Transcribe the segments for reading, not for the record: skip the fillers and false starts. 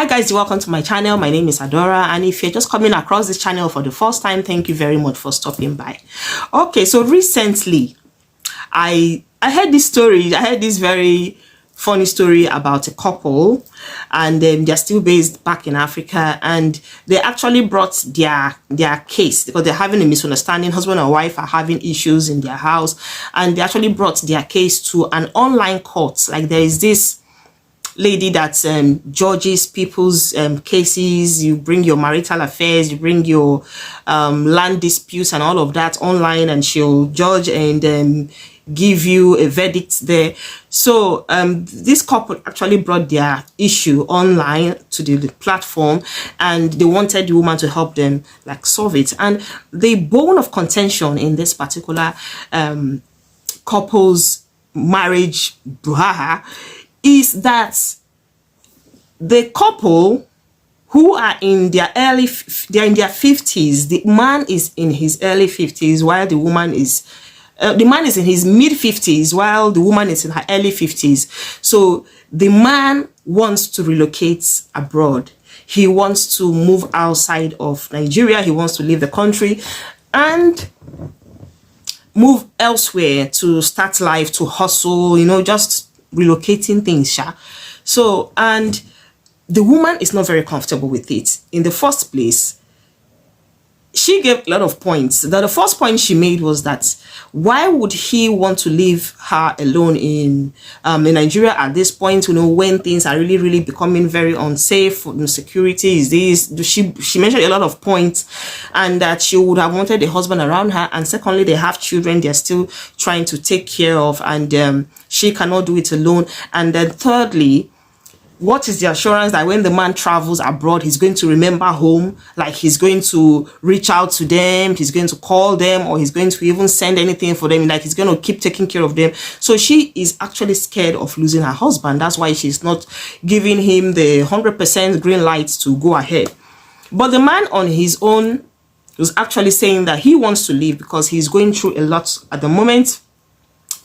guys, welcome to my channel. My name is Adora, and if you're just coming across this channel for the first time, thank you very much for stopping by. Okay, so recently I heard this story. I heard this very funny story about a couple, and they're still based back in Africa, and they actually brought their case because they're having a misunderstanding. Husband and wife are having issues in their house, and they actually brought their case to an online court. Like, there is this lady that judges people's cases. You bring your marital affairs, you bring your land disputes and all of that online, and she'll judge and give you a verdict there. So this couple actually brought their issue online to the platform, and they wanted the woman to help them like solve it. And the bone of contention in this particular couple's marriage brouhaha is that the couple, who are in their they're in their 50s. The man is in his early 50s, while the woman is the man is in his mid 50s, while the woman is in her early 50s. So the man wants to relocate abroad. He wants to move outside of Nigeria. He wants to leave the country and move elsewhere to start life, to hustle, you know, just relocating things. So, and the woman is not very comfortable with it. In the first place, she gave a lot of points. The first point she made was that why would he want to leave her alone in Nigeria at this point, you know, when things are really becoming very unsafe. Security is this. She mentioned a lot of points, and that she would have wanted a husband around her, and secondly, they have children they're still trying to take care of, and she cannot do it alone. And then thirdly, what is the assurance that when the man travels abroad, he's going to remember home? Like, he's going to reach out to them, he's going to call them, or he's going to even send anything for them. Like, he's going to keep taking care of them. So she is actually scared of losing her husband. That's why she's not giving him the 100% green light to go ahead. But the man on his own was actually saying that he wants to leave because he's going through a lot at the moment.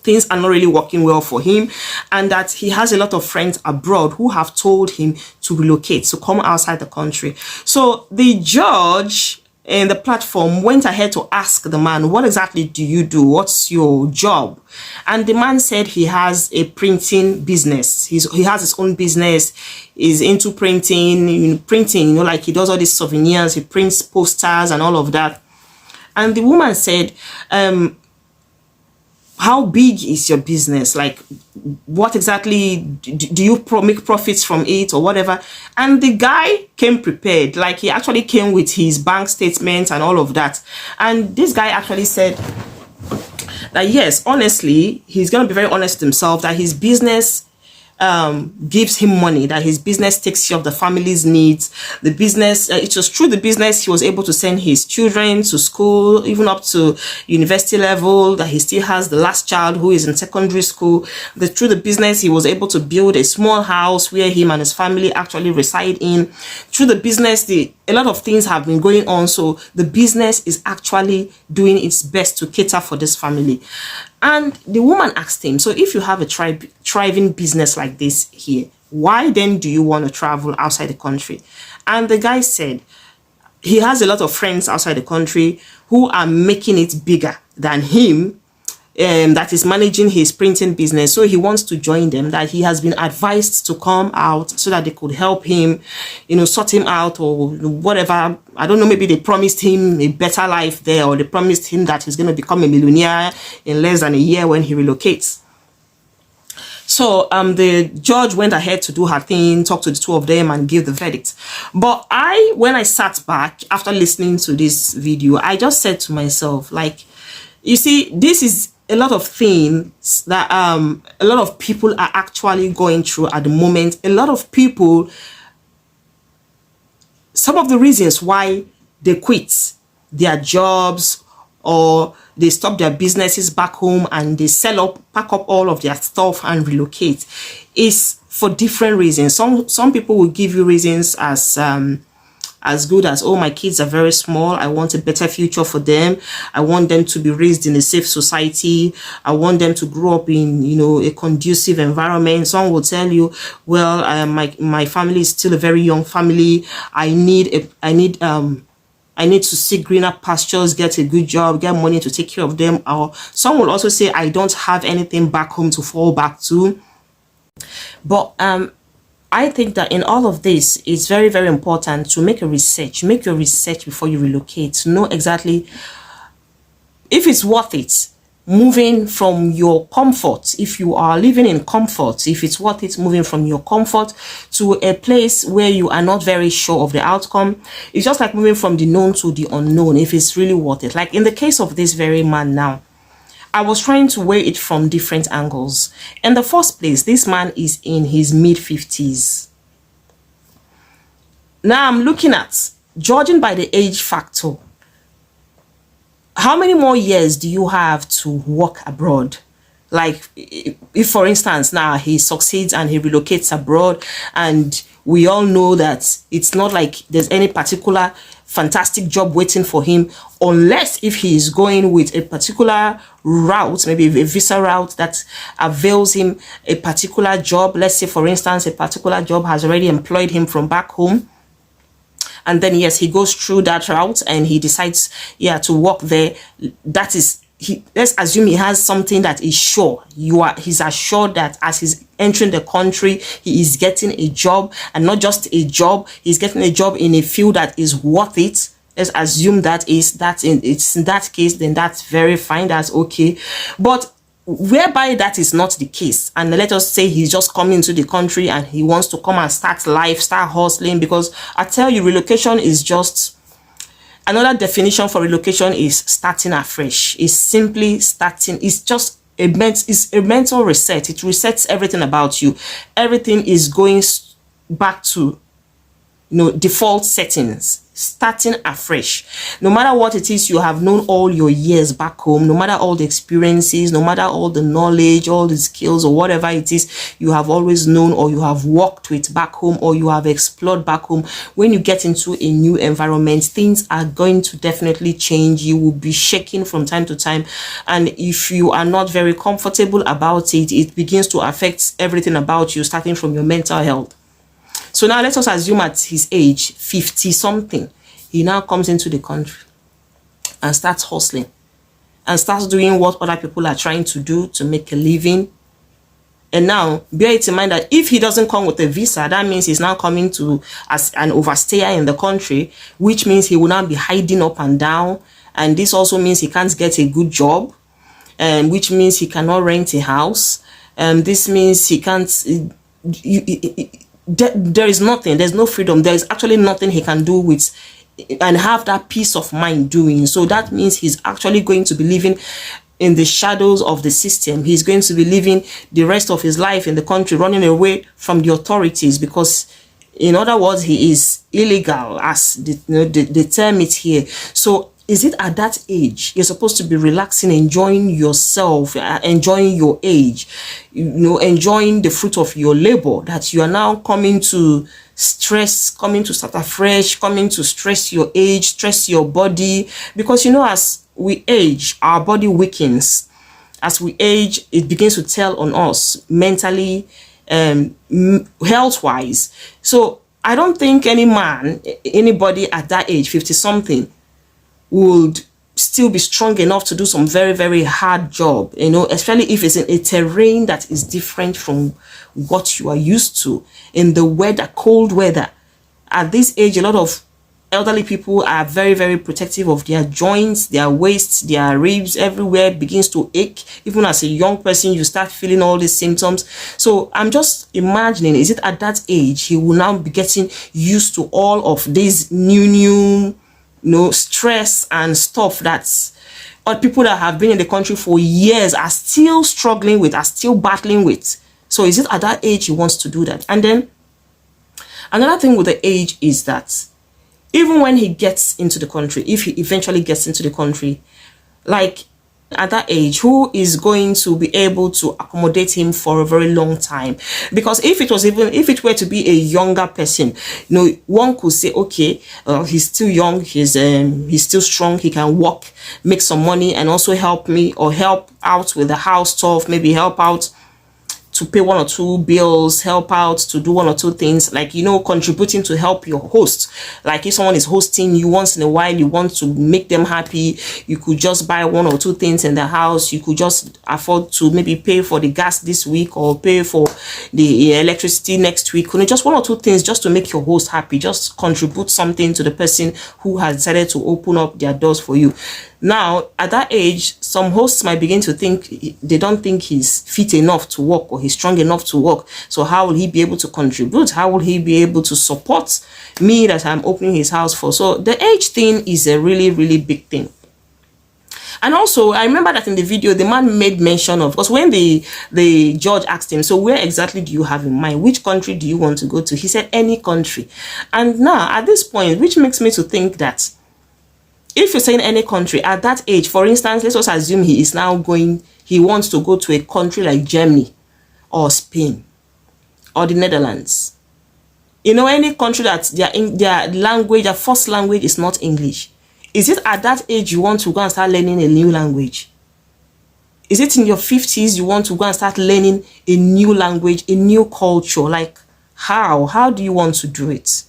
Things are not really working well for him, and that he has a lot of friends abroad who have told him to relocate, to come outside the country. So the judge in the platform went ahead to ask the man, what exactly do you do? What's your job? And the man said he has a printing business. He has his own business. He's into printing, you know, like he does all these souvenirs, he prints posters and all of that. And the woman said, how big is your business? Like, what exactly do you make profits from it or whatever? And the guy came prepared. Like, he actually came with his bank statements and all of that. And this guy actually said that, yes, honestly, he's going to be very honest with himself, that his business gives him money, that his business takes care of the family's needs. The business, it was through the business he was able to send his children to school, even up to university level, that he still has the last child who is in secondary school. Through the business, he was able to build a small house where him and his family actually reside in. Through the business, a lot of things have been going on. So the business is actually doing its best to cater for this family. And the woman asked him, so if you have a thriving business like this here, why then do you want to travel outside the country? And the guy said he has a lot of friends outside the country who are making it bigger than him, that is managing his printing business. So he wants to join them, that he has been advised to come out so that they could help him, you know, sort him out or whatever. I don't know, maybe they promised him a better life there, or they promised him that he's going to become a millionaire in less than a year when he relocates. So the judge went ahead to do her thing, talk to the two of them and give the verdict. But when I sat back after listening to this video, I just said to myself, like, you see, this is a lot of things that a lot of people are actually going through at the moment. A lot of people, some of the reasons why they quit their jobs or they stop their businesses back home and they pack up all of their stuff and relocate is for different reasons. Some people will give you reasons as as good as, oh, my kids are very small, I want a better future for them, I want them to be raised in a safe society, I want them to grow up in, you know, a conducive environment. Someone will tell you, well, my family is still a very young family, I need to seek greener pastures, get a good job, get money to take care of them. Or some will also say, I don't have anything back home to fall back to. But I think that in all of this, it's very, very important to make your research before you relocate, to know exactly if it's worth it moving from your comfort. If you are living in comfort, if it's worth it moving from your comfort to a place where you are not very sure of the outcome. It's just like moving from the known to the unknown, if it's really worth it. Like in the case of this very man now, I was trying to weigh it from different angles. In the first place, this man is in his mid-50s. Now I'm looking at, judging by the age factor, how many more years do you have to work abroad? Like if for instance now he succeeds and he relocates abroad, and we all know that it's not like there's any particular fantastic job waiting for him, unless if he is going with a particular route, maybe a visa route that avails him a particular job. Let's say for instance a particular job has already employed him from back home, and then yes, he goes through that route and he decides, yeah, to work there. That is, let's assume he has something that is sure. He's assured that as he's entering the country, he is getting a job, and not just a job, he's getting a job in a field that is worth it. Let's assume it's in that case, then that's very fine, that's okay. But whereby that is not the case, and let us say he's just coming into the country and he wants to come and start life, start hustling, because I tell you, relocation is just another definition for relocation is starting afresh. It's simply starting. It's just it's a mental reset. It resets everything about you. Everything is going back to, you know, default settings, starting afresh. No matter what it is you have known all your years back home, no matter all the experiences, no matter all the knowledge, all the skills, or whatever it is you have always known, or you have worked with back home, or you have explored back home, when you get into a new environment, things are going to definitely change. You will be shaking from time to time, and if you are not very comfortable about it, it begins to affect everything about you, starting from your mental health. So now let us assume at his age, 50 something, he now comes into the country and starts hustling and starts doing what other people are trying to do to make a living. And now bear it in mind that if he doesn't come with a visa, that means he's now coming to as an overstayer in the country, which means he will now be hiding up and down. And this also means he can't get a good job, which means he cannot rent a house. This means he can't... there is nothing, there's no freedom, there is actually nothing he can do with and have that peace of mind doing. So that means he's actually going to be living in the shadows of the system. He's going to be living the rest of his life in the country, running away from the authorities, because in other words, he is illegal, as the term is here. So is it at that age you're supposed to be relaxing, enjoying yourself, enjoying your age, enjoying the fruit of your labor, that you are now coming to stress, coming to start afresh, coming to stress your age, stress your body? Because as we age, our body weakens. As we age, it begins to tell on us mentally, health-wise. So I don't think anybody at that age, 50 something, would still be strong enough to do some very, very hard job, especially if it's in a terrain that is different from what you are used to, in the weather, cold weather. At this age, a lot of elderly people are very, very protective of their joints, their waists, their ribs, everywhere begins to ache. Even as a young person, you start feeling all these symptoms. So I'm just imagining, is it at that age he will now be getting used to all of these new stress and stuff that's people that have been in the country for years are still struggling with, are still battling with. So is it at that age he wants to do that? And then another thing with the age is that even when he gets into the country, if he eventually gets into the country, like at that age who is going to be able to accommodate him for a very long time? Because if it were to be a younger person, one could say, okay, he's still young, he's still strong, he can work, make some money, and also help me or help out with the house stuff, maybe help out to pay one or two bills, help out to do one or two things, like, contributing to help your host. Like if someone is hosting you once in a while, you want to make them happy, you could just buy one or two things in the house. You could just afford to maybe pay for the gas this week or pay for the electricity next week. Just one or two things just to make your host happy. Just contribute something to the person who has decided to open up their doors for you. Now, at that age, some hosts might begin to think, they don't think he's fit enough to work or he's strong enough to work. So how will he be able to contribute? How will he be able to support me that I'm opening his house for? So the age thing is a really, really big thing. And also, I remember that in the video, the man made mention of, because when the judge asked him, so where exactly do you have in mind? Which country do you want to go to? He said, any country. And now, at this point, which makes me to think that if you're saying any country at that age, for instance, let's just assume he wants to go to a country like Germany or Spain or the Netherlands. Any country that their language, their first language is not English. Is it at that age you want to go and start learning a new language? Is it in your 50s you want to go and start learning a new language, a new culture? Like how? How do you want to do it?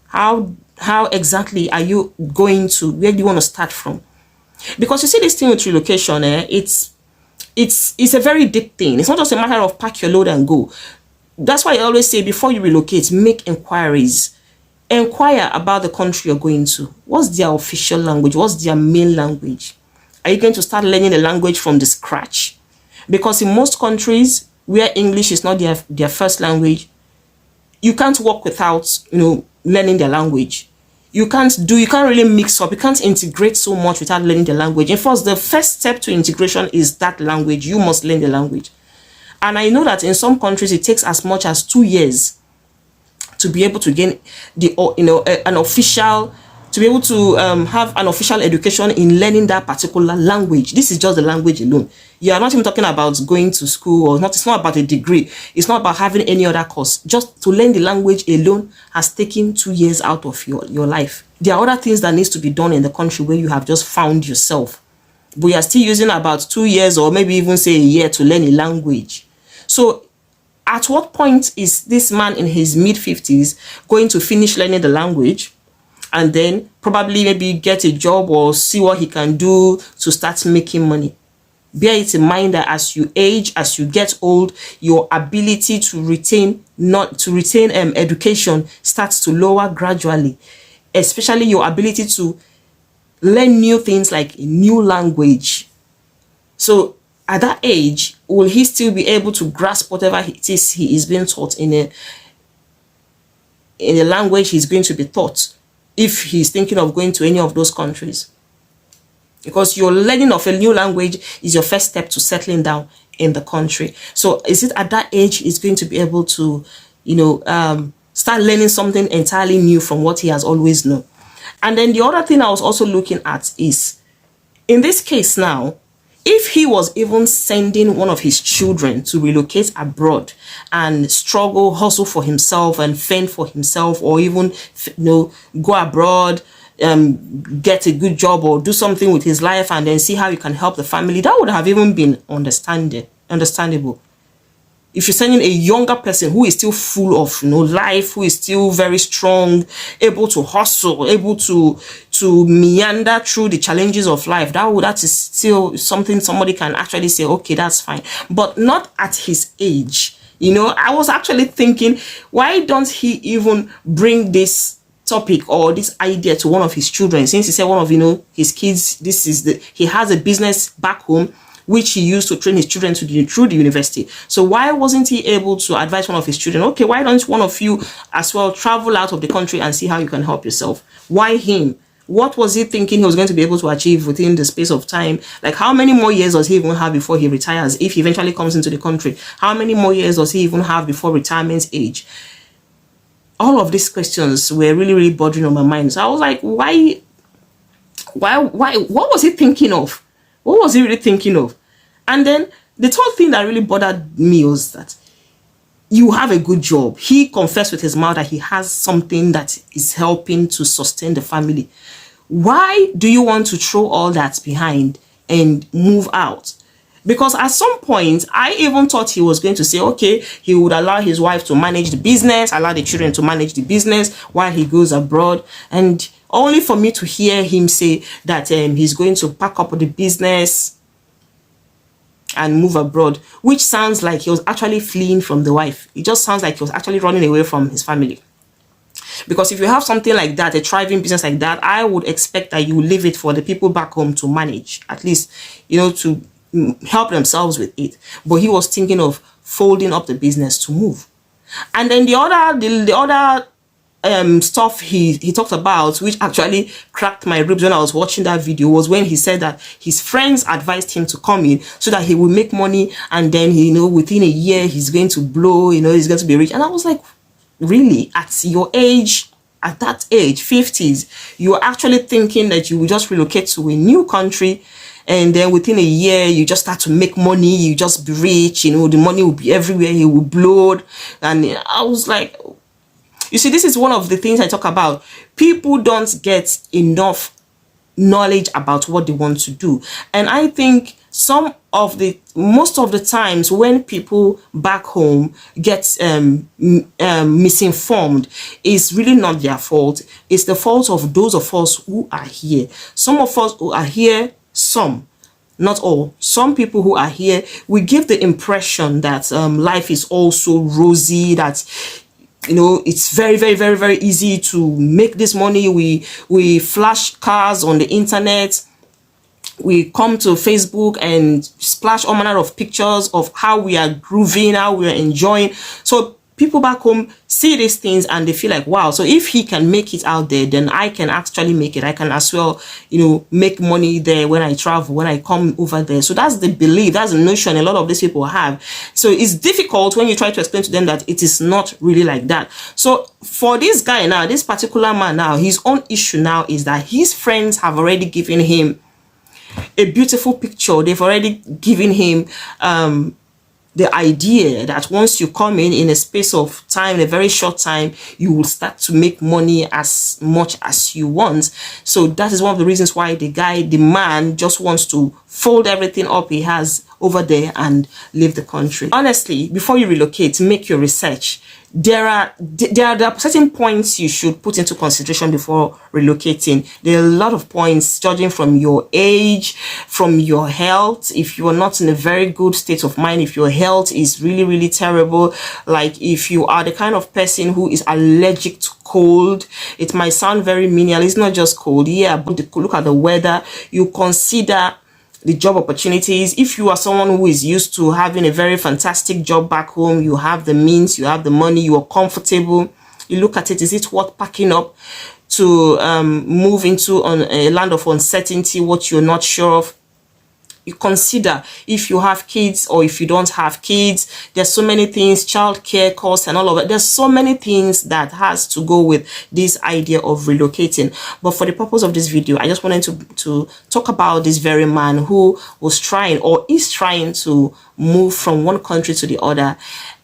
How exactly are you going to, where do you want to start from? Because you see, this thing with relocation, it's a very deep thing. It's not just a matter of pack your load and go. That's why I always say, before you relocate, make inquiries. Inquire about the country you're going to. What's their official language? What's their main language? Are you going to start learning the language from the scratch? Because in most countries where English is not their first language, you can't work without, learning their language. You can't really mix up. You can't integrate so much without learning the language. In fact, the first step to integration is that language. You must learn the language. And I know that in some countries, it takes as much as 2 years to be able to gain to be able to have an official education in learning that particular language. This is just the language alone. You are not even talking about going to school or not. It's not about a degree. It's not about having any other course. Just to learn the language alone has taken 2 years out of your life. There are other things that needs to be done in the country where you have just found yourself. But you are still using about 2 years or maybe even say a year to learn a language. So at what point is this man in his mid-50s going to finish learning the language and then probably maybe get a job or see what he can do to start making money? Bear it in mind that as you age, as you get old, your ability to retain education starts to lower gradually, especially your ability to learn new things like a new language. So at that age, will he still be able to grasp whatever it is he is being taught in a language he's going to be taught if he's thinking of going to any of those countries? Because your learning of a new language is your first step to settling down in the country. So is it at that age he's going to be able to, start learning something entirely new from what he has always known? And then the other thing I was also looking at is, in this case now, if he was even sending one of his children to relocate abroad and struggle, hustle for himself and fend for himself, or even, go abroad, get a good job or do something with his life and then see how you can help the family, that would have even been understandable. If you're sending a younger person who is still full of life, who is still very strong, able to hustle, able to meander through the challenges of life, that is still something somebody can actually say, okay, that's fine. But not at his age. I was actually thinking, why don't he even bring this topic or this idea to one of his children? Since he said one of his kids, he has a business back home which he used to train his children through the university. So why wasn't he able to advise one of his children, okay, why don't one of you as well travel out of the country and see how you can help yourself? Why him? What was he thinking he was going to be able to achieve within the space of time? Like, how many more years does he even have before he retires, if he eventually comes into the country? How many more years does he even have before retirement age? All of these questions were really, really bothering on my mind. So I was like, why, what was he thinking of? What was he really thinking of? And then the third thing that really bothered me was that you have a good job. He confessed with his mouth that he has something that is helping to sustain the family. Why do you want to throw all that behind and move out? Because at some point, I even thought he was going to say, okay, he would allow his wife to manage the business, allow the children to manage the business while he goes abroad. And only for me to hear him say that he's going to pack up the business and move abroad, which sounds like he was actually fleeing from the wife. It just sounds like he was actually running away from his family. Because if you have something like that, a thriving business like that, I would expect that you leave it for the people back home to manage, at least, you know, to help themselves with it. But he was thinking of folding up the business to move. And then the other stuff he talked about, which actually cracked my ribs when I was watching that video, was when he said that his friends advised him to come in so that he will make money, and then, you know, within a year he's going to blow, you know, he's going to be rich. And I was like, really? At your age, at that age, 50s, you're actually thinking that you will just relocate to a new country, and then within a year you just start to make money, you just be rich, you know, the money will be everywhere, you will blow. And I was like, you see, this is one of the things I talk about. People don't get enough knowledge about what they want to do. And I think most of the times when people back home get misinformed, is really not their fault. It's the fault of those of us who are here. Some of us who are here, some, not all, some people who are here, we give the impression that life is also rosy, that, you know, it's very, very, very, very easy to make this money. We flash cars on the internet. We come to Facebook and splash all manner of pictures of how we are grooving, how we are enjoying. So people back home see these things and they feel like, wow, so if he can make it out there, then I can actually make it. I can as well, you know, make money there when I travel, when I come over there. So that's the belief, that's the notion a lot of these people have. So it's difficult when you try to explain to them that it is not really like that. So for this guy now, this particular man now, his own issue now is that his friends have already given him a beautiful picture. They've already given him the idea that once you come in a space of time, in a very short time, you will start to make money as much as you want. So that is one of the reasons why the man just wants to fold everything up he has over there and leave the country. Honestly, before you relocate, make your research. There are certain points you should put into consideration before relocating. There are a lot of points, judging from your age, from your health. If you are not in a very good state of mind, if your health is really, really terrible, like if you are the kind of person who is allergic to cold, it might sound very menial. It's not just cold. Yeah, but look at the weather. You consider the job opportunities. If you are someone who is used to having a very fantastic job back home, you have the means, you have the money, you are comfortable, you look at it, is it worth packing up to move into a land of uncertainty, what you're not sure of? You consider if you have kids or if you don't have kids. There's so many things, childcare costs and all of it. There's so many things that has to go with this idea of relocating. But for the purpose of this video, I just wanted to talk about this very man who was trying or is trying to move from one country to the other,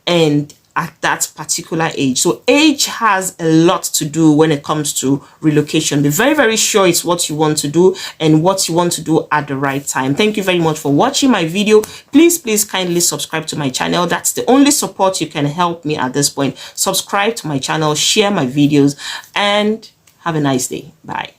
and at that particular age. So age has a lot to do when it comes to relocation. Be very, very sure it's what you want to do and what you want to do at the right time. Thank you very much for watching my video. Please kindly subscribe to my channel. That's the only support you can help me at this point. Subscribe to my channel, share my videos, and have a nice day. Bye.